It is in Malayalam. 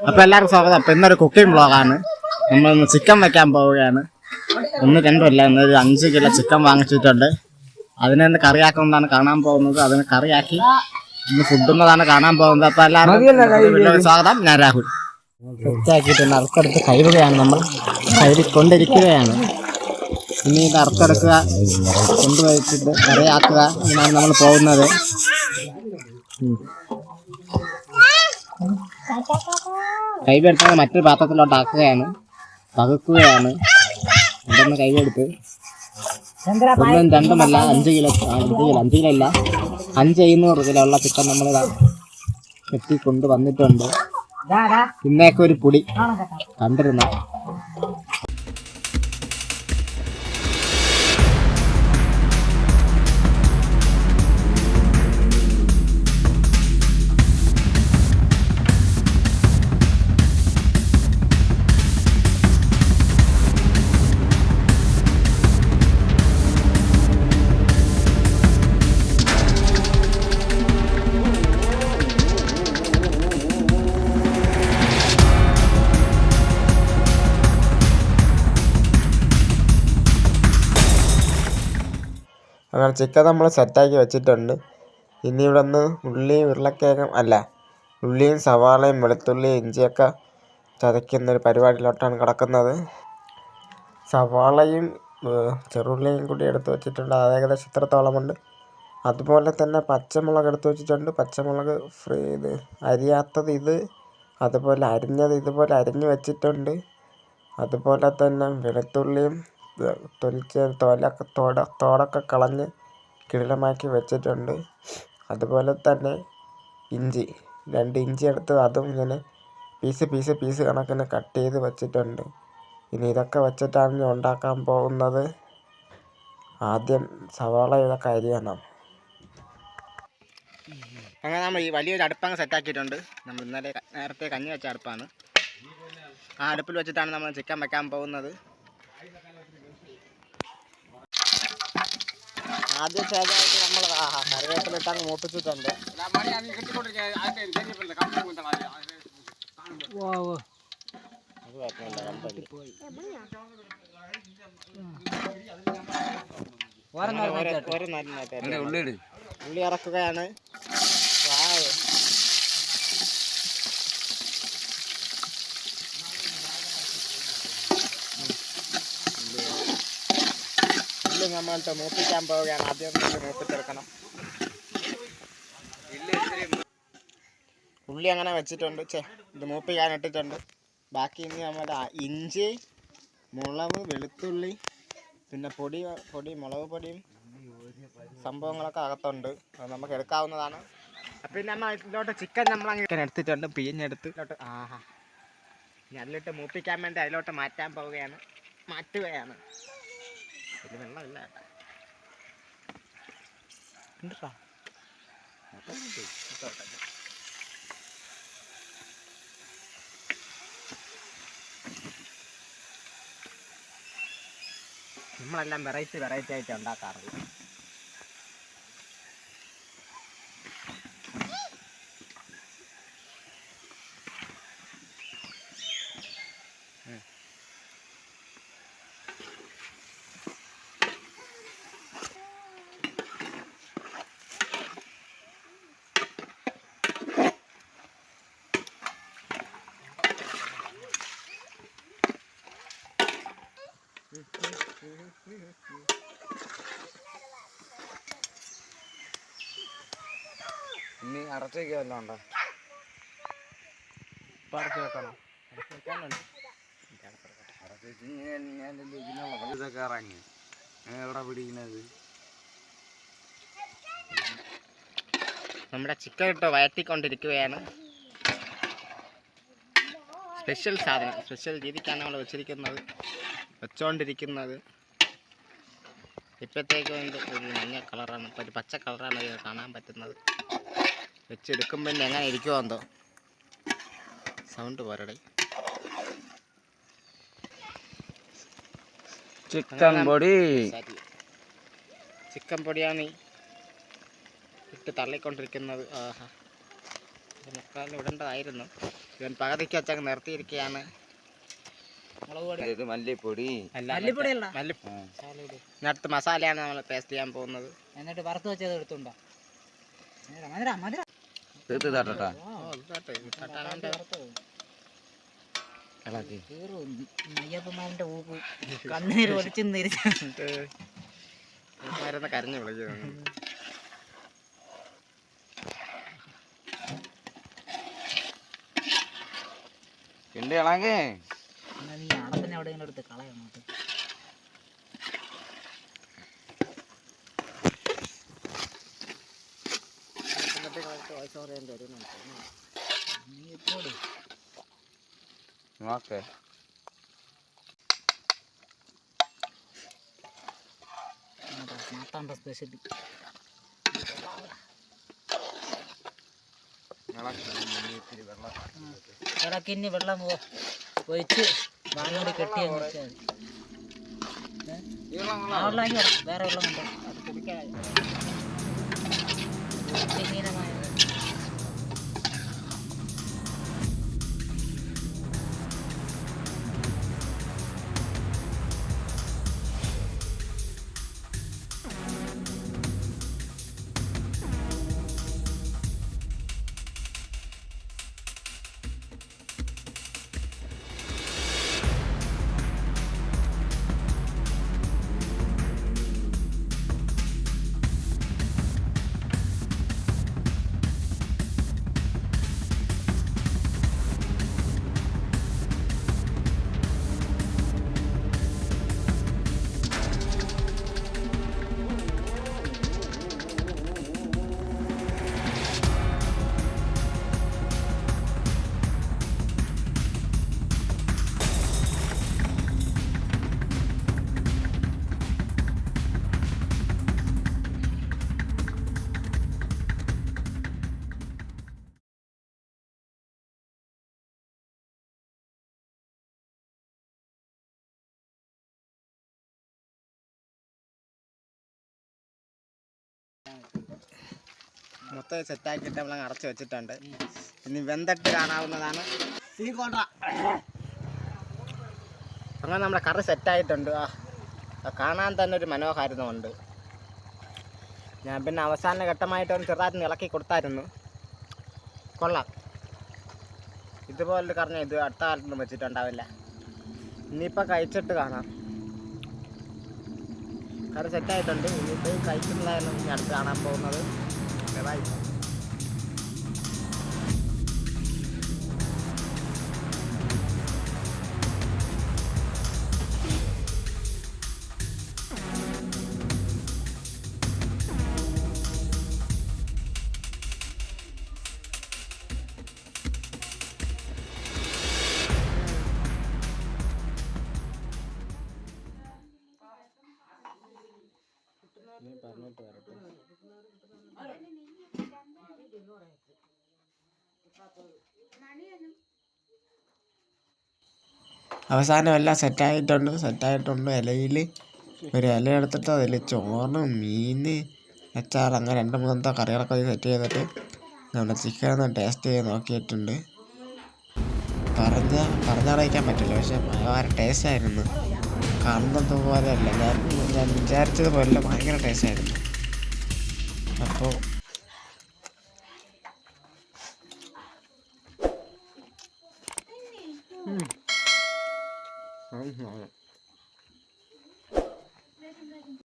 അപ്പോൾ എല്ലാവർക്കും സ്വാഗതം. അപ്പോൾ ഇന്നൊരു കുക്കിംഗ് ബ്ലോഗാണ്. നമ്മളൊന്ന് ചിക്കൻ വയ്ക്കാൻ പോവുകയാണ്. 1, 2 അല്ല, ഇന്നൊരു 5 കിലോ ചിക്കൻ വാങ്ങിച്ചിട്ടുണ്ട്. അതിനെ കറിയാക്കുന്നതാണ് കാണാൻ പോകുന്നത്. അതിന് കറിയാക്കി ഇന്ന് ഫുഡുന്നതാണ് കാണാൻ പോകുന്നത്. അപ്പോൾ എല്ലാവർക്കും സ്വാഗതം. ഞാൻ രാഹുൽ. സെറ്റാക്കിയിട്ടുണ്ട്. അറുക്കെടുത്ത് കഴുകുകയാണ്. നമ്മൾ കഴുകിക്കൊണ്ടിരിക്കുകയാണ്. ഇനി ഇത് അറുക്കെടുക്കുക, കൊണ്ടുപോയിട്ട് കറിയാക്കുക. ഇങ്ങനെയാണ് നമ്മൾ പോകുന്നത്. കൈവെടുത്ത് മറ്റൊരു പാത്രത്തിലോട്ട് ആക്കുകയാണ്, പകുക്കുകയാണ്. അതൊന്ന് കൈവെടുത്ത് 1, 2 5 കിലോ 5 കിലോ അല്ല, 500 കിലോ ഉള്ള ചിക്കൻ നമ്മൾ കെട്ടിക്കൊണ്ട് വന്നിട്ടുണ്ട്. ഇന്നേക്ക് ഒരു പൊടി കണ്ടിരുന്ന അങ്ങനെ ചിക്കൻ നമ്മൾ സെറ്റാക്കി വെച്ചിട്ടുണ്ട്. ഇനി ഇവിടെ നിന്ന് ഉള്ളിയും ഉരുളക്കിഴങ്ങും ഉള്ളിയും സവാളയും വെളുത്തുള്ളിയും ഇഞ്ചിയൊക്കെ ചതയ്ക്കുന്നൊരു പരിപാടിയിലോട്ടാണ് കിടക്കുന്നത്. സവാളയും ചെറുള്ളിയും കൂടി എടുത്ത് വെച്ചിട്ടുണ്ട്. അത് ഏകദേശം ഇത്രത്തോളമുണ്ട്. അതുപോലെ തന്നെ പച്ചമുളക് എടുത്ത് വെച്ചിട്ടുണ്ട്. പച്ചമുളക് അരിയാത്തത് ഇത്, അതുപോലെ അരിഞ്ഞത് ഇതുപോലെ അരിഞ്ഞ് വെച്ചിട്ടുണ്ട്. അതുപോലെ തന്നെ വെളുത്തുള്ളിയും തോടൊക്കെ കളഞ്ഞ് കിടിലമാക്കി വെച്ചിട്ടുണ്ട്. അതുപോലെ തന്നെ ഇഞ്ചി 2 ഇഞ്ചി എടുത്ത് അതും ഇങ്ങനെ പീസ് കണക്കിന് കട്ട് ചെയ്ത് വെച്ചിട്ടുണ്ട്. ഇനി ഇതൊക്കെ വെച്ചിട്ടാണ് ഞാൻ ഉണ്ടാക്കാൻ പോകുന്നത്. ആദ്യം സവാള ഇതൊക്കെ അരിയണം. അങ്ങനെ നമ്മൾ ഈ വലിയൊരു അടുപ്പങ്ങ് സെറ്റാക്കിയിട്ടുണ്ട്. നമ്മൾ നേരത്തെ കഞ്ഞി വെച്ച അടുപ്പാണ്. ആ അടുപ്പിൽ വെച്ചിട്ടാണ് നമ്മൾ ചിക്കൻ വെക്കാൻ പോകുന്നത്. ആദ്യം ചേർത്തായിട്ട് നമ്മൾ കറിവേപ്പിലിട്ടങ്ങ് മൂപ്പിച്ചിട്ടുണ്ട്. ഉള്ളി ഇറക്കുകയാണ്. നമ്മളിട്ട് മൂപ്പിക്കാൻ പോവുകയാണ്. ആദ്യം മൂപ്പിച്ചെടുക്കണം. ഉള്ളി അങ്ങനെ വെച്ചിട്ടുണ്ട്. ഇത് മൂപ്പിക്കാൻ ഇട്ടിട്ടുണ്ട്. ബാക്കി ഇനി നമ്മുടെ ഇഞ്ചി, മുളക്, വെളുത്തുള്ളി, പിന്നെ പൊടി മുളക് പൊടിയും സംഭവങ്ങളൊക്കെ അകത്തുണ്ട്. അത് നമുക്ക് എടുക്കാവുന്നതാണ്. പിന്നെ നമ്മൾ ഇതിലോട്ട് ചിക്കൻ നമ്മളങ്ങനെ എടുത്തിട്ടുണ്ട്. പിഴിഞ്ഞെടുത്ത് ഇനി അതിലോട്ട് മൂപ്പിക്കാൻ വേണ്ടി അതിലോട്ട് മാറ്റുകയാണ്. ഇത് വെള്ളമില്ല കേട്ടോ. നമ്മളെല്ലാം വെറൈറ്റി ആയിട്ട് ഉണ്ടാക്കാറുണ്ട്. ഇനി അടച്ചേക്ക് വല്ലതും ഉണ്ടോ? ഇപ്പം അടച്ചു വെക്കണം. നമ്മുടെ ചിക്കൻ ഇട്ട് വഴറ്റിക്കൊണ്ടിരിക്കുകയാണ്. സ്പെഷ്യൽ സാധനം, സ്പെഷ്യൽ രീതിക്കാണ് നമ്മൾ വെച്ചുകൊണ്ടിരിക്കുന്നത്. ഇപ്പോഴത്തേക്ക് ഒരു മഞ്ഞ കളറാണ്, ഇപ്പോൾ ഒരു പച്ച കളറാണ് ഇത് കാണാൻ പറ്റുന്നത്. വെച്ചെടുക്കുമ്പോൾ എങ്ങനെ ഇരിക്കുമോ എന്തോ. സൗണ്ട് പോരടെ. ചിക്കൻ പൊടിയാണ് ഇട്ട് തള്ളിക്കൊണ്ടിരിക്കുന്നത്. മുക്കാലിൽ ഇടേണ്ടതായിരുന്നു. ഇവൻ പകുതിക്ക് വെച്ചങ്ങ് നിർത്തിയിരിക്കുകയാണ്. ഇത് മല്ലിപ്പൊടി അടുത്ത് മസാലയാണ് നമ്മൾ പേസ്റ്റ് ചെയ്യാൻ പോകുന്നത്. എന്നിട്ട് വറുത്ത് വെച്ചത് എടുത്തുണ്ടോ? തീർത്ത് തട്ടാ അയ്യപ്പന്മാരുടെ ഊപ്പ് കണ്ണീര് ഒളിച്ചു മരുന്ന് കരഞ്ഞു വിളിക്കുന്നു. ഉണ്ട് കളാങ്കേ നീ അടപ്പിനെ എവിടെയെങ്കിലും എടുത്ത് കളയാം. നോക്കേ മാത്താണ്ട സ്പെഷ്യൽ ഇടക്കിന്നി വെള്ളം ഒഴിച്ച് വാങ്ങോടി കെട്ടി വെച്ചാൽ മതി. വേറെ വെള്ളം ഉണ്ടോ അത് കുടിക്കാൻ വൃത്തിഹീനമായത്. മൊത്തം സെറ്റാക്കിയിട്ട് നമ്മൾ അടച്ചു വെച്ചിട്ടുണ്ട്. ഇനി വെന്തിട്ട് കാണാവുന്നതാണ്. അങ്ങനെ നമ്മുടെ കറി സെറ്റായിട്ടുണ്ട്. കാണാൻ തന്നെ ഒരു മനോഹാരിതമുണ്ട്. ഞാൻ പിന്നെ അവസാന ഘട്ടമായിട്ടൊന്ന് ചെറുതായിട്ട് ഇളക്കി കൊടുത്തായിരുന്നു. കൊള്ളാം. ഇതുപോലൊരു കറി ഇത് അടുത്ത കാലത്തൊന്നും വെച്ചിട്ടുണ്ടാവില്ല. ഇനിയിപ്പോൾ കഴിച്ചിട്ട് കാണാം. കറി സെറ്റായിട്ടുണ്ട്. ഇനിയിപ്പോൾ കഴിക്കുന്നതായിരുന്നു ഇനി അടുത്ത് കാണാൻ പോകുന്നത്. ബൈ. പറഞ്ഞിട്ട് വരട്ടെ. അവസാനം എല്ലാം സെറ്റായിട്ടുണ്ട്. ഇലയിൽ ഒരു ഇല എടുത്തിട്ട് അതിൽ ചോറ്, മീൻ, അച്ചാർ, അങ്ങനെ 2-3 കറികളൊക്കെ സെറ്റ് ചെയ്തിട്ട് നമ്മുടെ ചിക്കൻ ഒന്ന് ടേസ്റ്റ് ചെയ്ത് നോക്കിയിട്ടുണ്ട്. പറഞ്ഞറിയിക്കാൻ പറ്റില്ല, പക്ഷെ ഭയങ്കര ടേസ്റ്റായിരുന്നു. കാണുന്നത് പോലെയല്ല, ഞാൻ വിചാരിച്ചതുപോലെ ഭയങ്കര ടേസ്റ്റായിരുന്നു. അപ്പോൾ